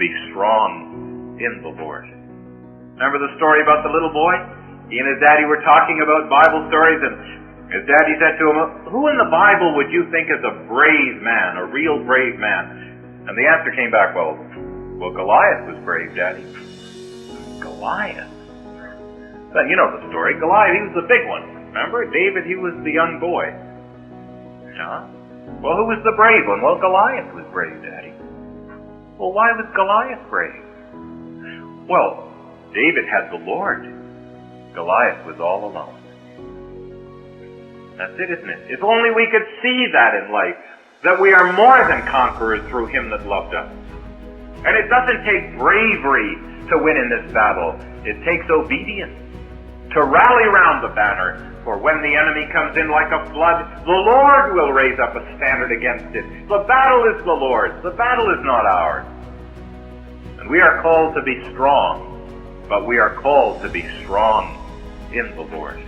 be strong in the Lord. Remember the story about the little boy? He and his daddy were talking about Bible stories, and his daddy said to him, who in the Bible would you think is a brave man, a real brave man? And the answer came back, well, Goliath was brave, Daddy. Goliath? Then you know the story. Goliath, he was the big one. Remember? David, he was the young boy. Yeah? Well, who was the brave one? Well, Goliath was brave, Daddy. Well, why was Goliath brave? Well, David had the Lord. Goliath was all alone. That's it, isn't it? If only we could see that in life, that we are more than conquerors through Him that loved us. And it doesn't take bravery to win in this battle. It takes obedience to rally round the banner. For when the enemy comes in like a flood, the Lord will raise up a standard against it. The battle is the Lord's. The battle is not ours. And we are called to be strong, but we are called to be strong in the Lord.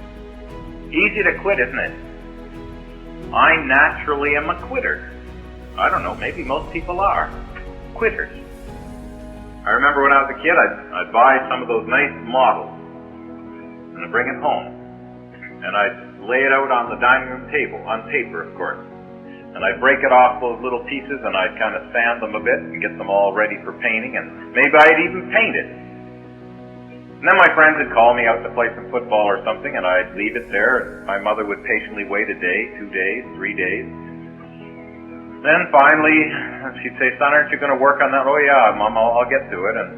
Easy to quit, isn't it? I naturally am a quitter. I don't know, maybe most people are. Quitters. I remember when I was a kid, I'd buy some of those nice models, and I'd bring it home, and I'd lay it out on the dining room table, on paper, of course, and I'd break it off those little pieces, and I'd kind of sand them a bit and get them all ready for painting, and maybe I'd even paint it. And then my friends would call me out to play some football or something, and I'd leave it there, and my mother would patiently wait a day, 2 days, 3 days. Then finally, she'd say, son, aren't you going to work on that? Oh yeah, Mom, I'll get to it. And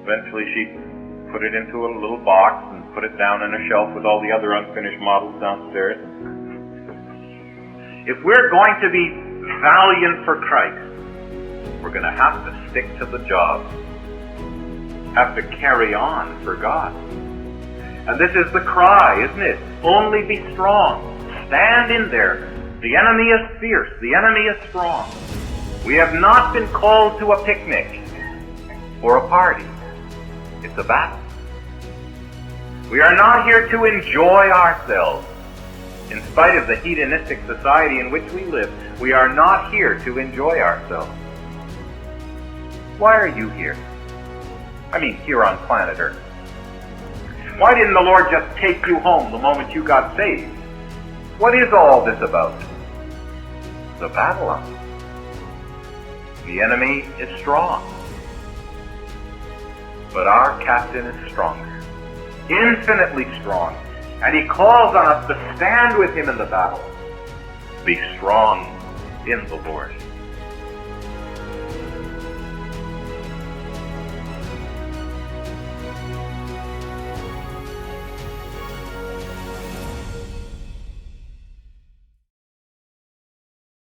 eventually she'd put it into a little box and put it down on a shelf with all the other unfinished models downstairs. If we're going to be valiant for Christ, we're going to have to stick to the job. Have to carry on for God. And this is the cry, isn't it? Only be strong. Stand in there. The enemy is fierce. The enemy is strong. We have not been called to a picnic or a party. It's a battle. We are not here to enjoy ourselves. In spite of the hedonistic society in which we live, we are not here to enjoy ourselves. Why are you here? I mean, here on planet Earth. Why didn't the Lord just take you home the moment you got saved? What is all this about? The Babylon. The enemy is strong. But our captain is stronger. Infinitely strong. And he calls on us to stand with him in the battle. Be strong in the Lord.